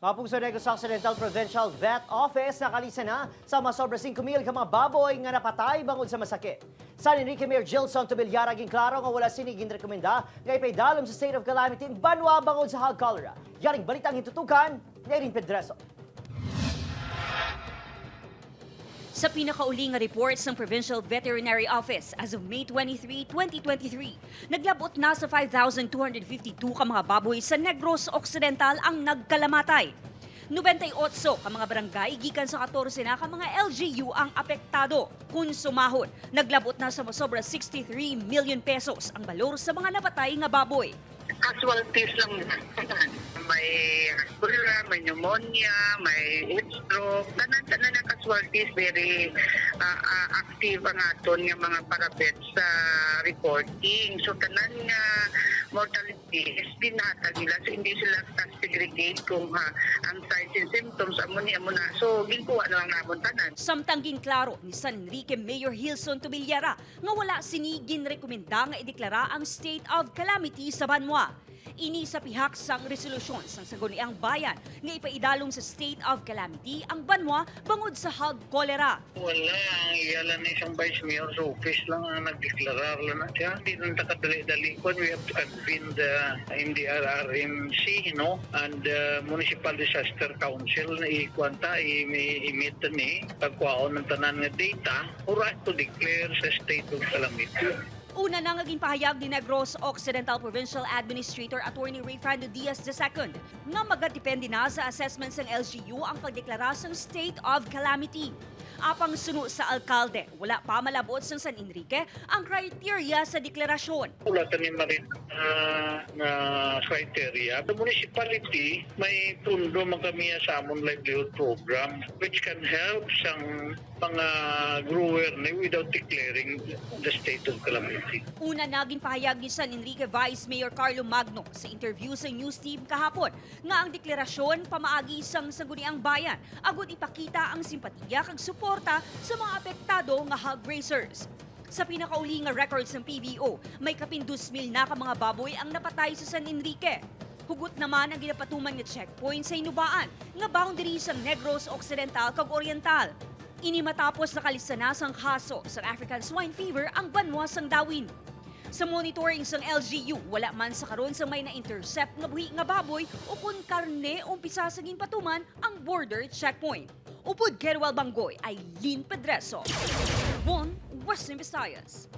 Mapugso Negros Occidental Provincial Vet Office nakalisa na sa Masobra 5,000 ka mga baboy nga napatay bangod sa masakit. San Enrique Mayor Gilson Tubilyara ging klaro nga wala siniging rekomenda nga ipaidalom sa state of calamity in Banwa bangod sa hog cholera. Yaring balitang hitutukan, Nerin Pedreso. Sa pinakauling nga reports ng Provincial Veterinary Office as of May 23, 2023, naglabot na sa 5,252 ka mga baboy sa Negros Occidental ang nagkalamatay. 98 ka mga barangay gikan sa 14 na ka mga LGU ang apektado. Kung sumahod, naglabot na sa masobra 63 million pesos ang balor sa mga napatay nga baboy. Casualties lang. May cholera, may pneumonia, may heat stroke. Tanan na casualties very active ang aton nga mga parabet sa reporting. So tanan nga mortality is binata nila. So hindi sila segregate kung ang signs and symptoms amo na. So ginkuha na lang namon tanan. Samtang ginklaro ni San Enrique Mayor Gilson Tubilyara nga wala sinigin rekomenda nga ideklara ang state of calamity sa Banwa. Ini sa pihak sang resolusyon sang Sangguniang Bayan nga ipaidalong sa state of calamity ang Banwa bangod sa hog cholera. Wala, ang iyalan na isang vice mayor's office lang ang nagdeklarar lang na siya. Hindi nang takadali-dali ko. We have to convene the MDRRMC, and Municipal Disaster Council na ikwanta, i-emit ni pagkuhaon ng tanan nga data for us to declare sa state of calamity. Una na naging pahayag ni Negros Occidental Provincial Administrator Attorney Rayfrando Diaz II nga magadepende na sa assessments ng LGU ang pagdeklara ng state of calamity. Apang suno sa Alkalde, wala pa malabot sa San Enrique ang criteria sa deklarasyon. Wala tanim na rin na criteria. The municipality may pundo man kami sa amon livelihood program which can help sang mga grower na without declaring the state of calamity. Una naging pahayag ni San Enrique Vice Mayor Carlo Magno sa interview sa news team kahapon nga ang deklarasyon pamaagi sang Sangguniang Bayan agud ipakita ang simpatiya kag suporta sa mga apektado nga hog raisers. Sa pinakauli nga records ng PVO, may kapin 2,000 na ka mga baboy ang napatay sa San Enrique. Hugot naman ang ginapatuman nga checkpoint sa Hinoba-an nga boundary sa Negros Occidental kag Oriental. Ini matapos nakalista na sang kaso sa African swine fever ang Banwa sang Dawin. Sa monitoring sang LGU, wala man sa karon sa may na-intercept nga buhi nga baboy o kun karne umpisa sa ginpatuman ang border checkpoint. Upod Kerwal Banggoy ay Lynn Pedreso. Bon, Western Visayas.